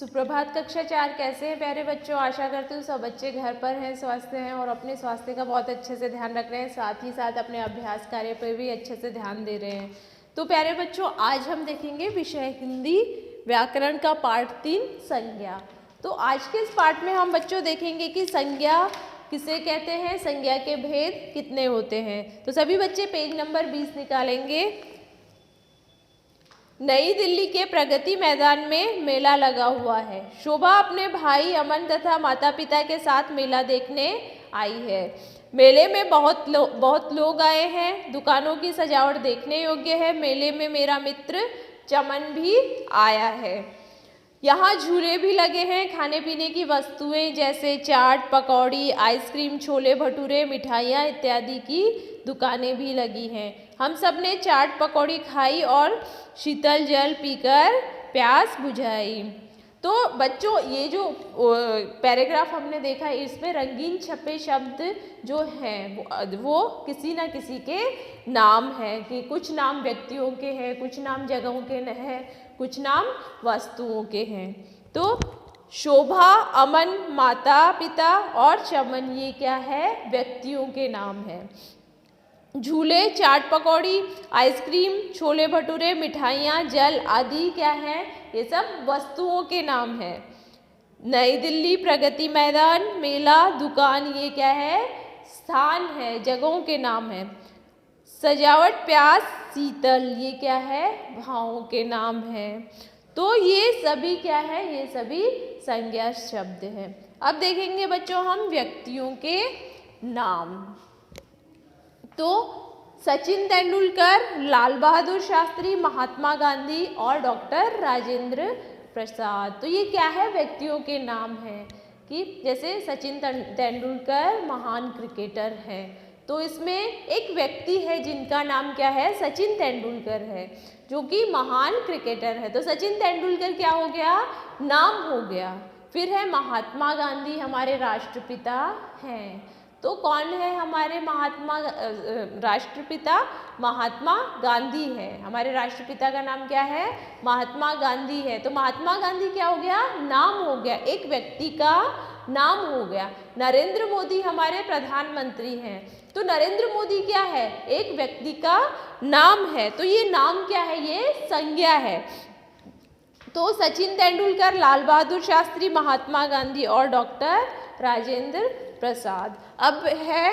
सुप्रभात कक्षा 4। कैसे हैं प्यारे बच्चों? आशा करती हूँ सब बच्चे घर पर हैं, स्वस्थ हैं और अपने स्वास्थ्य का बहुत अच्छे से ध्यान रख रहे हैं, साथ ही साथ अपने अभ्यास कार्य पर भी अच्छे से ध्यान दे रहे हैं। तो प्यारे बच्चों, आज हम देखेंगे विषय हिंदी व्याकरण का पाठ 3 संज्ञा। तो आज के इस पाठ में हम बच्चों देखेंगे कि संज्ञा किसे कहते हैं, संज्ञा के भेद कितने होते हैं। तो सभी बच्चे पेज नंबर 20 निकालेंगे। नई दिल्ली के प्रगति मैदान में मेला लगा हुआ है। शोभा अपने भाई अमन तथा माता पिता के साथ मेला देखने आई है। मेले में बहुत लोग आए हैं। दुकानों की सजावट देखने योग्य है। मेले में मेरा मित्र चमन भी आया है। यहाँ झूले भी लगे हैं। खाने पीने की वस्तुएं जैसे चाट, पकौड़ी, आइसक्रीम, छोले भटूरे, मिठाइयाँ इत्यादि की दुकानें भी लगी हैं। हम सब ने चाट पकौड़ी खाई और शीतल जल पीकर प्यास बुझाई। तो बच्चों, ये जो पैराग्राफ हमने देखा, इसमें रंगीन छपे शब्द जो हैं वो किसी न किसी के नाम हैं, कि कुछ नाम व्यक्तियों के हैं, कुछ नाम जगहों के हैं, कुछ नाम वस्तुओं के हैं। तो शोभा, अमन माता पिता और चमन ये क्या है? व्यक्तियों के नाम हैं। झूले, चाट पकौड़ी, आइसक्रीम, छोले भटूरे, मिठाइयाँ, जल आदि क्या हैं? ये सब वस्तुओं के नाम हैं। नई दिल्ली प्रगति मैदान, मेला, दुकान ये क्या है? स्थान है, जगहों के नाम हैं। सजावट, प्यास, शीतल ये क्या है? भावों के नाम हैं। तो ये सभी क्या है? ये सभी संज्ञा शब्द हैं। अब देखेंगे बच्चों हम व्यक्तियों के नाम। तो सचिन तेंदुलकर, लाल बहादुर शास्त्री, महात्मा गांधी और डॉक्टर राजेंद्र प्रसाद। तो ये क्या है? व्यक्तियों के नाम हैं। कि जैसे सचिन तेंदुलकर महान क्रिकेटर हैं, तो इसमें एक व्यक्ति है जिनका नाम क्या है? सचिन तेंदुलकर है, जो कि महान क्रिकेटर है। तो सचिन तेंदुलकर क्या हो गया? नाम हो गया। फिर है महात्मा गांधी, हमारे राष्ट्रपिता हैं। तो कौन है हमारे महात्मा राष्ट्रपिता? महात्मा गांधी है। हमारे राष्ट्रपिता का नाम क्या है? महात्मा गांधी है। तो महात्मा गांधी क्या हो गया? नाम हो गया, एक व्यक्ति का नाम हो गया। नरेंद्र मोदी हमारे प्रधानमंत्री हैं। तो नरेंद्र मोदी क्या है? एक व्यक्ति का नाम है। तो ये नाम क्या है? ये संज्ञा है। तो सचिन तेंदुलकर, लाल बहादुर शास्त्री, महात्मा गांधी और डॉक्टर राजेंद्र प्रसाद। अब है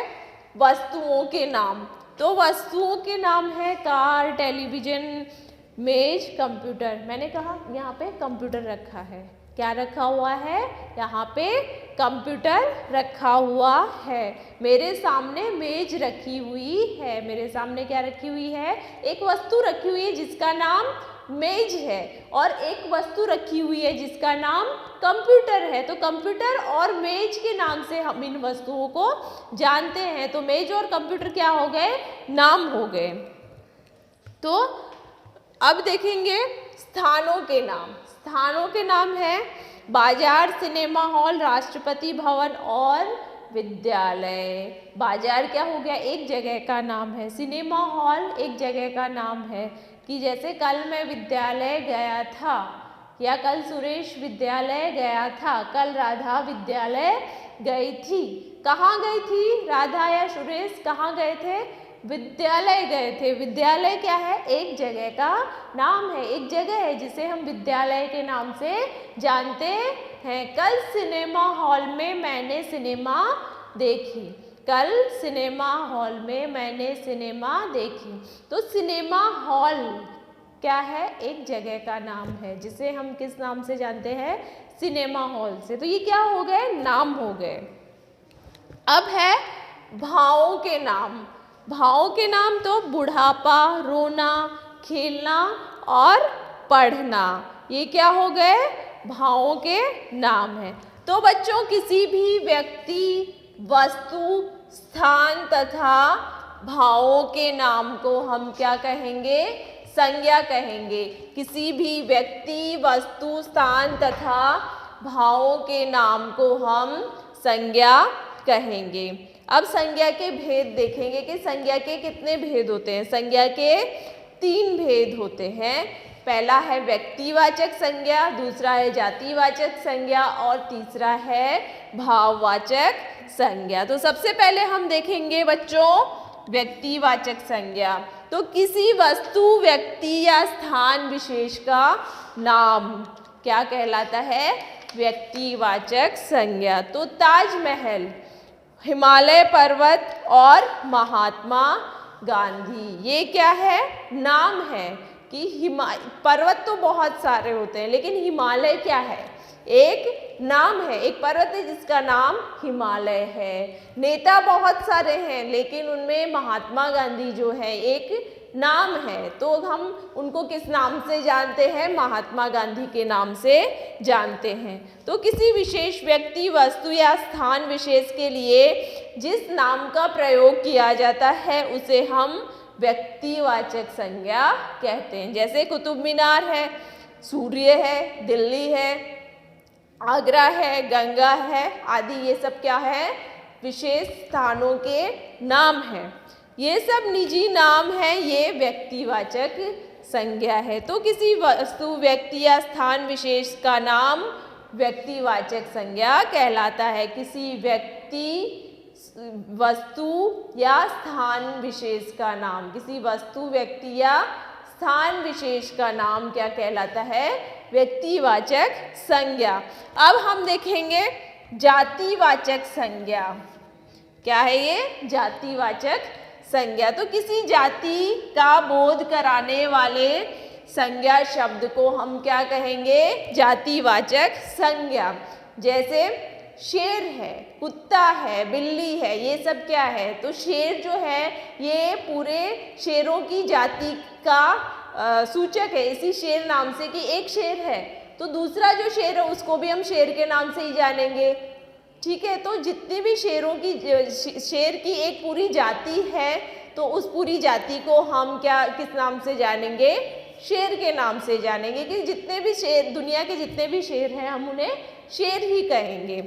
वस्तुओं के नाम। तो वस्तुओं के नाम है कार, टेलीविजन, मेज, कंप्यूटर। मैंने कहा यहाँ पे कंप्यूटर रखा है। क्या रखा हुआ है? यहाँ पे कंप्यूटर रखा हुआ है। मेरे सामने मेज रखी हुई है। मेरे सामने क्या रखी हुई है? एक वस्तु रखी हुई है जिसका नाम मेज है, और एक वस्तु रखी हुई है जिसका नाम कंप्यूटर है। तो कंप्यूटर और मेज के नाम से हम इन वस्तुओं को जानते हैं। तो मेज और कंप्यूटर क्या हो गए? नाम हो गए। तो अब देखेंगे स्थानों के नाम। स्थानों के नाम है बाजार, सिनेमा हॉल, राष्ट्रपति भवन और विद्यालय। बाजार क्या हो गया? एक जगह का नाम है। सिनेमा हॉल एक जगह का नाम है। कि जैसे कल मैं विद्यालय गया था, या कल सुरेश विद्यालय गया था, कल राधा विद्यालय गई थी। कहाँ गई थी राधा या सुरेश? कहाँ गए थे? विद्यालय गए थे। विद्यालय क्या है? एक जगह का नाम है, एक जगह है जिसे हम विद्यालय के नाम से जानते हैं। कल सिनेमा हॉल में मैंने सिनेमा देखी। कल सिनेमा हॉल में मैंने सिनेमा देखी। तो सिनेमा हॉल क्या है? एक जगह का नाम है जिसे हम किस नाम से जानते हैं? सिनेमा हॉल से। तो ये क्या हो गए? नाम हो गए। अब है भावों के नाम। भावों के नाम तो बुढ़ापा, रोना, खेलना और पढ़ना, ये क्या हो गए? भावों के नाम है। तो बच्चों, किसी भी व्यक्ति, वस्तु, स्थान तथा भावों के नाम को हम क्या कहेंगे? संज्ञा कहेंगे। किसी भी व्यक्ति, वस्तु, स्थान तथा भावों के नाम को हम संज्ञा कहेंगे। अब संज्ञा के भेद देखेंगे कि संज्ञा के कितने भेद होते हैं। संज्ञा के 3 भेद होते हैं। पहला है व्यक्तिवाचक संज्ञा, दूसरा है जातिवाचक संज्ञा और तीसरा है भाववाचक संज्ञा। तो सबसे पहले हम देखेंगे बच्चों व्यक्तिवाचक संज्ञा। तो किसी वस्तु, व्यक्ति या स्थान विशेष का नाम क्या कहलाता है? व्यक्तिवाचक संज्ञा। तो ताजमहल, हिमालय पर्वत और महात्मा गांधी, ये क्या है? नाम है कि पर्वत तो बहुत सारे होते हैं लेकिन हिमालय क्या है? एक नाम है, एक पर्वत है जिसका नाम हिमालय है। नेता बहुत सारे हैं लेकिन उनमें महात्मा गांधी जो है एक नाम है, तो हम उनको किस नाम से जानते हैं? महात्मा गांधी के नाम से जानते हैं। तो किसी विशेष व्यक्ति, वस्तु या स्थान विशेष के लिए जिस नाम का प्रयोग किया जाता है उसे हम व्यक्तिवाचक संज्ञा कहते हैं। जैसे कुतुब मीनार है, सूर्य है, दिल्ली है, आगरा है, गंगा है आदि, ये सब क्या है? विशेष स्थानों के नाम हैं। ये सब निजी नाम है, ये व्यक्तिवाचक संज्ञा है। तो किसी वस्तु, व्यक्ति या स्थान विशेष का नाम व्यक्तिवाचक संज्ञा कहलाता है। किसी व्यक्ति, वस्तु या स्थान विशेष का नाम, किसी वस्तु, व्यक्ति या स्थान विशेष का नाम क्या कहलाता है? व्यक्तिवाचक संज्ञा। अब हम देखेंगे जातिवाचक संज्ञा। क्या है ये? जातिवाचक संज्ञा। तो किसी जाति का बोध कराने वाले संज्ञा शब्द को हम क्या कहेंगे? जातिवाचक संज्ञा। जैसे शेर है, कुत्ता है, बिल्ली है, ये सब क्या है? तो शेर जो है ये पूरे शेरों की जाति का सूचक है, इसी शेर नाम से कि एक शेर है तो दूसरा जो शेर है उसको भी हम शेर के नाम से ही जानेंगे। ठीक है, तो जितनी भी शेरों की, शेर की एक पूरी जाति है तो उस पूरी जाति को हम क्या, किस नाम से जानेंगे? शेर के नाम से जानेंगे कि जितने भी शेर, दुनिया के जितने भी शेर हैं हम उन्हें शेर ही कहेंगे।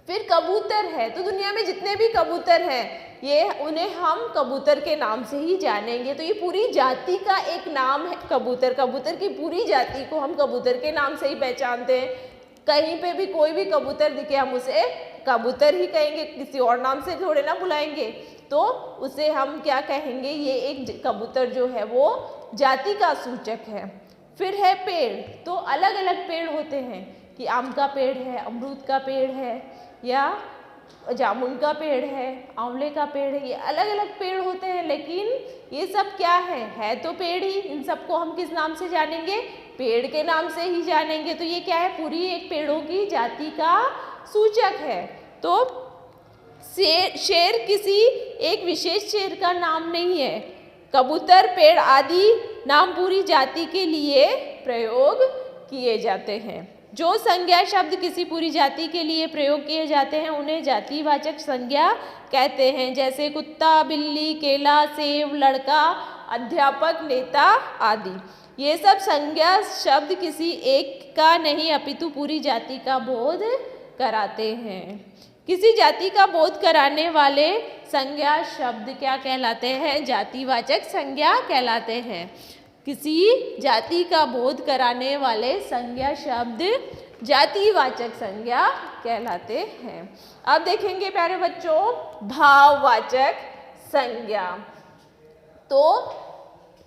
फिर कबूतर है, तो दुनिया में जितने भी कबूतर हैं ये उन्हें हम कबूतर के नाम से ही जानेंगे। तो ये पूरी जाति का एक नाम है कबूतर। कबूतर की पूरी जाति को हम कबूतर के नाम से ही पहचानते हैं। कहीं पे भी कोई भी कबूतर दिखे हम उसे कबूतर ही कहेंगे, किसी और नाम से थोड़े ना बुलाएंगे। तो उसे हम क्या कहेंगे? ये एक कबूतर जो है वो जाति का सूचक है। फिर है पेड़, तो अलग अलग पेड़ होते हैं कि आम का पेड़ है, अमरूद का पेड़ है या जामुन का पेड़ है, आंवले का पेड़ है, ये अलग अलग पेड़ होते हैं लेकिन ये सब क्या है तो पेड़ ही। इन सबको हम किस नाम से जानेंगे? पेड़ के नाम से ही जानेंगे। तो ये क्या है? पूरी एक पेड़ों की जाति का सूचक है। तो शेर किसी एक विशेष शेर का नाम नहीं है। कबूतर, पेड़ आदि नाम पूरी जाति के लिए प्रयोग किए जाते हैं। जो संज्ञा शब्द किसी पूरी जाति के लिए प्रयोग किए जाते हैं उन्हें जातिवाचक संज्ञा कहते हैं। जैसे कुत्ता, बिल्ली, केला, सेब, लड़का, अध्यापक, नेता आदि। ये सब संज्ञा शब्द किसी एक का नहीं अपितु पूरी जाति का बोध कराते हैं। किसी जाति का बोध कराने वाले संज्ञा शब्द क्या कहलाते हैं? जातिवाचक संज्ञा कहलाते हैं। किसी जाति का बोध कराने वाले संज्ञा शब्द जातिवाचक संज्ञा कहलाते हैं। अब देखेंगे प्यारे बच्चों भाववाचक संज्ञा। तो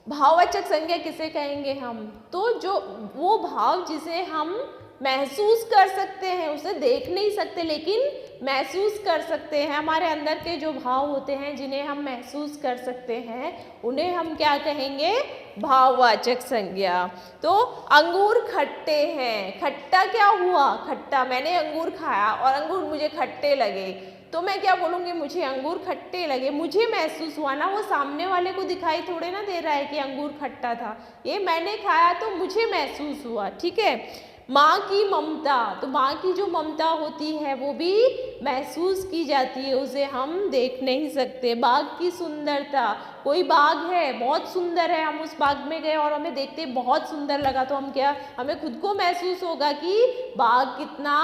भाववाचक संज्ञा किसे कहेंगे हम? तो जो वो भाव जिसे हम महसूस कर सकते हैं, उसे देख नहीं सकते लेकिन महसूस कर सकते हैं। हमारे अंदर के जो भाव होते हैं जिन्हें हम महसूस कर सकते हैं उन्हें हम क्या कहेंगे? भाववाचक संज्ञा। तो अंगूर खट्टे हैं, खट्टा क्या हुआ? खट्टा, मैंने अंगूर खाया और अंगूर मुझे खट्टे लगे तो मैं क्या बोलूँगी? मुझे अंगूर खट्टे लगे। मुझे महसूस हुआ ना, वो सामने वाले को दिखाई थोड़े ना दे रहा है कि अंगूर खट्टा था, ये मैंने खाया तो मुझे महसूस हुआ। ठीक है। माँ की ममता, तो माँ की जो ममता होती है वो भी महसूस की जाती है, उसे हम देख नहीं सकते। बाग की सुंदरता, कोई बाग है बहुत सुंदर है, हम उस बाग में गए और हमें देखते बहुत सुंदर लगा तो हम क्या, हमें खुद को महसूस होगा कि बाग कितना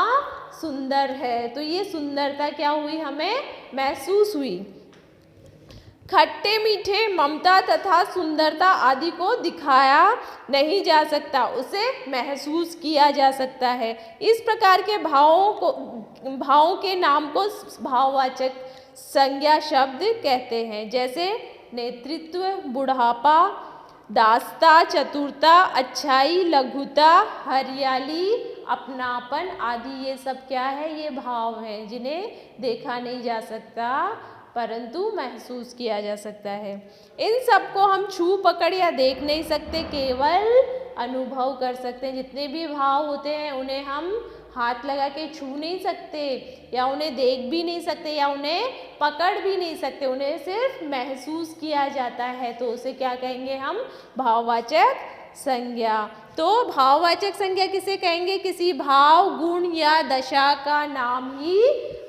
सुंदर है। तो ये सुंदरता क्या हुई? हमें महसूस हुई। खट्टे मीठे, ममता तथा सुंदरता आदि को दिखाया नहीं जा सकता, उसे महसूस किया जा सकता है। इस प्रकार के भावों के नाम को भाववाचक संज्ञा शब्द कहते हैं। जैसे नेतृत्व, बुढ़ापा, दासता, चतुरता, अच्छाई, लघुता, हरियाली, अपनापन आदि, ये सब क्या है? ये भाव हैं जिन्हें देखा नहीं जा सकता परंतु महसूस किया जा सकता है। इन सब को हम छू पकड़ या देख नहीं सकते, केवल अनुभव कर सकते हैं। जितने भी भाव होते हैं उन्हें हम हाथ लगा के छू नहीं सकते या उन्हें देख भी नहीं सकते या उन्हें पकड़ भी नहीं सकते, उन्हें सिर्फ महसूस किया जाता है। तो उसे क्या कहेंगे हम? भाववाचक संज्ञा। तो भाववाचक संज्ञा किसे कहेंगे? किसी भाव, गुण या दशा का नाम ही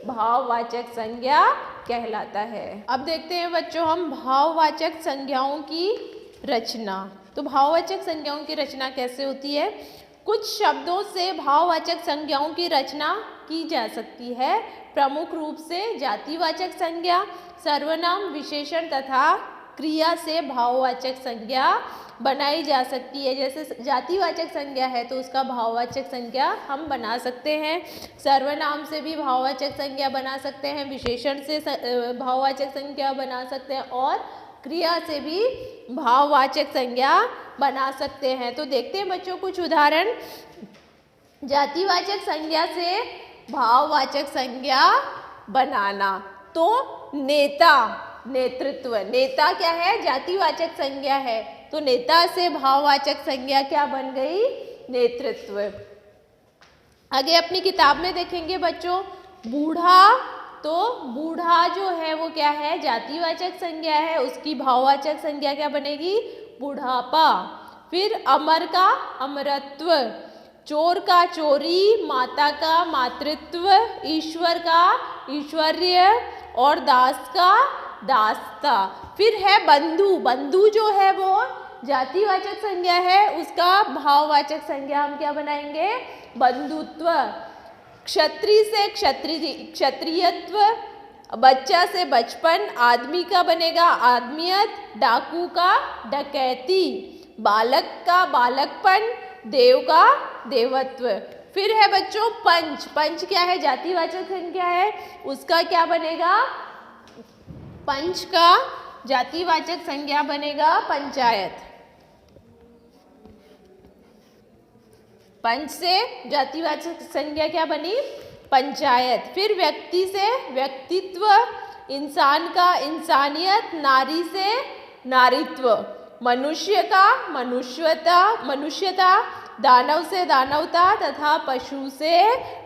भाववाचक संज्ञा कहलाता है। अब देखते हैं बच्चों हम भाववाचक संज्ञाओं की रचना। तो भाववाचक संज्ञाओं की रचना कैसे होती है? कुछ शब्दों से भाववाचक संज्ञाओं की रचना की जा सकती है। प्रमुख रूप से जातिवाचक संज्ञा, सर्वनाम, विशेषण तथा क्रिया से भाववाचक संज्ञा बनाई जा सकती है। जैसे जातिवाचक संज्ञा है तो उसका भाववाचक संज्ञा हम बना सकते हैं, सर्वनाम से भी भाववाचक संज्ञा बना सकते हैं, विशेषण से भाववाचक संज्ञा बना सकते हैं और क्रिया से भी भाववाचक संज्ञा बना सकते हैं। तो देखते हैं बच्चों कुछ उदाहरण। जातिवाचक संज्ञा से भाववाचक संज्ञा बनाना। तो नेता, नेतृत्व, नेता क्या है? जातिवाचक संज्ञा है। तो नेता से भाववाचक संज्ञा क्या बन गई? नेतृत्व। आगे अपनी किताब में देखेंगे बच्चों, बूढ़ा। तो बूढ़ा जो है वो क्या है? जातिवाचक संज्ञा है, उसकी भाववाचक संज्ञा क्या बनेगी? बुढ़ापा। फिर अमर का अमरत्व, चोर का चोरी, माता का मातृत्व, ईश्वर का ईश्वर्य और दास का दासता। फिर है बंधु, बंधु जो है वो जातिवाचक संज्ञा है, उसका भाववाचक संज्ञा हम क्या बनाएंगे? बंधुत्व। क्षत्रिय से क्षत्रियत्व, बच्चा से बचपन, आदमी का बनेगा आदमियत, डाकू का डकैती, बालक का बालकपन, देव का देवत्व। फिर है बच्चों पंच, पंच क्या है? जातिवाचक संज्ञा है, उसका क्या बनेगा? पंच का जातिवाचक संज्ञा बनेगा पंचायत। पंच से जातिवाचक संज्ञा क्या बनी? पंचायत। फिर व्यक्ति से व्यक्तित्व, इंसान का इंसानियत, नारी से नारीत्व, मनुष्य का मनुष्यता, दानव से दानवता तथा पशु से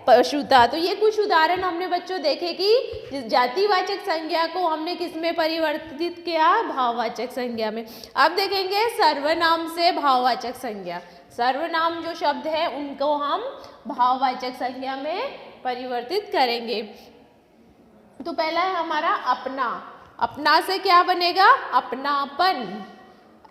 पशुता। तो ये कुछ उदाहरण हमने बच्चों देखे कि जातिवाचक संज्ञा को हमने किस में परिवर्तित किया? भाववाचक संज्ञा में। अब देखेंगे सर्वनाम से भाववाचक संज्ञा। सर्वनाम जो शब्द है उनको हम भाववाचक संज्ञा में परिवर्तित करेंगे। तो पहला है हमारा अपना। अपना से क्या बनेगा? अपनापन।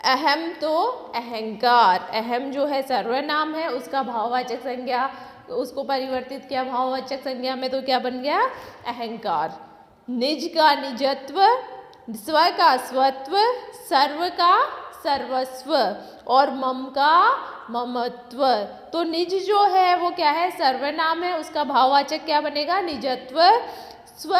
अहम तो अहंकार, अहम जो है सर्वनाम है, उसका भाववाचक संज्ञा उसको परिवर्तित किया भाववाचक संज्ञा में, तो क्या बन गया? अहंकार। निज का निजत्व, स्व का स्वत्व, सर्व का सर्वस्व और मम का ममत्व। तो निज जो है वो क्या है? सर्वनाम है, उसका भाववाचक क्या बनेगा? निजत्व। स्व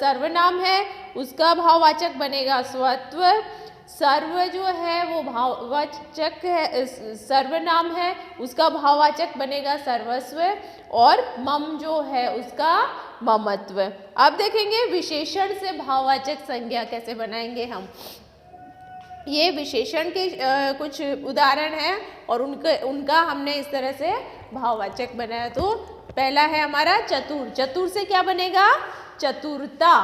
सर्वनाम है, उसका भाववाचक बनेगा स्वत्व। सर्व जो है वो भाववाचक है, सर्वनाम है, उसका भाववाचक बनेगा सर्वस्व और मम जो है उसका ममत्व। अब देखेंगे विशेषण से भाववाचक संज्ञा कैसे बनाएंगे हम। ये विशेषण के कुछ उदाहरण हैं और उनका हमने इस तरह से भाववाचक बनाया। तो पहला है हमारा चतुर। चतुर से क्या बनेगा? चतुरता।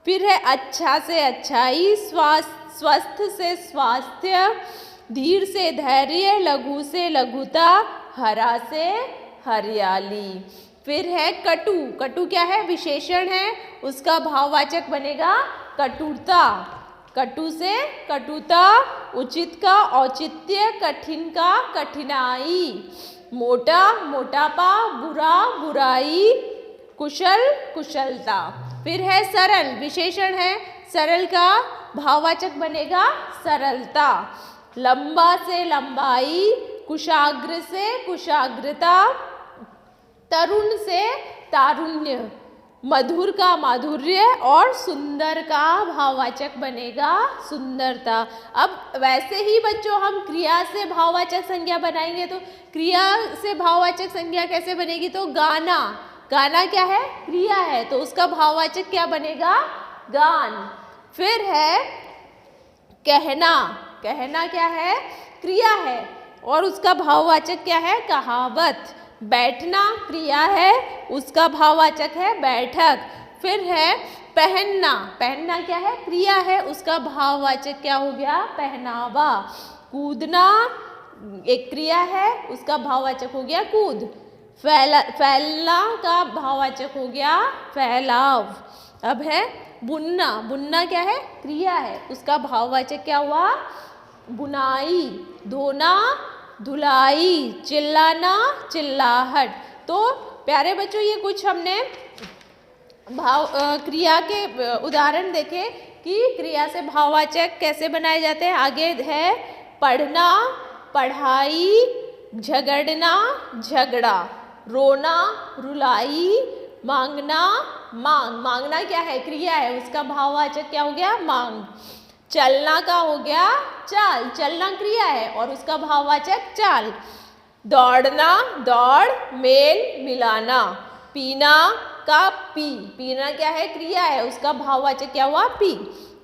फिर है अच्छा से अच्छाई, स्वस्थ से स्वास्थ्य, धीर से धैर्य, लघु से लघुता, हरा से हरियाली। फिर है कटु। कटु क्या है? विशेषण है, उसका भाववाचक बनेगा कटुता। कटु से कटुता, उचित का औचित्य, कठिन का कठिनाई, मोटा मोटापा, बुरा बुराई, कुशल कुशलता। फिर है सरल। विशेषण है, सरल का भाववाचक बनेगा सरलता। लंबा से लंबाई, कुशाग्र से कुशाग्रता, तरुण से तारुण्य, मधुर का माधुर्य और सुंदर का भाववाचक बनेगा सुंदरता। अब वैसे ही बच्चों हम क्रिया से भाववाचक संज्ञा बनाएंगे, तो क्रिया से भाववाचक संज्ञा कैसे बनेगी? तो गाना, गाना क्या है? क्रिया है, तो उसका भाववाचक क्या बनेगा? गान। फिर है कहना, कहना क्या है? क्रिया है और उसका भाववाचक क्या है? कहावत। बैठना क्रिया है, उसका भाववाचक है बैठक। फिर है पहनना, पहनना क्या है? क्रिया है, उसका भाववाचक क्या हो गया? पहनावा। कूदना एक क्रिया है, उसका भाववाचक हो गया कूद। फैलना का भाववाचक हो गया फैलाव। अब है बुनना, बुनना क्या है? क्रिया है, उसका भाववाचक क्या हुआ? बुनाई। धोना धुलाई, चिल्लाना चिल्लाहट। तो प्यारे बच्चों ये कुछ हमने क्रिया के उदाहरण देखे कि क्रिया से भाववाचक कैसे बनाए जाते हैं। आगे है पढ़ना पढ़ाई, झगड़ना झगड़ा, रोना रुलाई, मांगना मांग। मांगना क्या है? क्रिया है, उसका भाववाचक क्या हो गया? मांग। चलना का हो गया चाल, चलना क्रिया है और उसका भाववाचक चाल। दौड़ना दौड़, मेल मिलाना। पीना का पी, पीना क्या है? क्रिया है, उसका भाववाचक क्या हुआ? पी।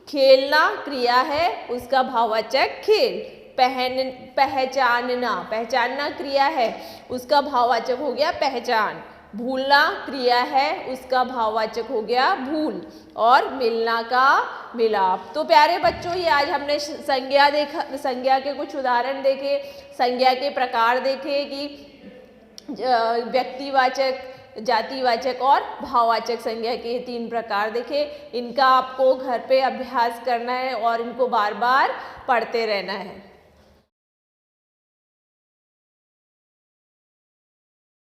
खेलना क्रिया है, उसका भाववाचक खेल। पहचानना, पहचानना क्रिया है, उसका भाववाचक हो गया पहचान। भूलना क्रिया है, उसका भाववाचक हो गया भूल। और मिलना का मिलाप। तो प्यारे बच्चों ये आज हमने संज्ञा देखा, संज्ञा के कुछ उदाहरण देखे, संज्ञा के प्रकार देखे कि व्यक्तिवाचक, जातिवाचक और भाववाचक संज्ञा के 3 प्रकार देखे। इनका आपको घर पे अभ्यास करना है और इनको बार बार पढ़ते रहना है।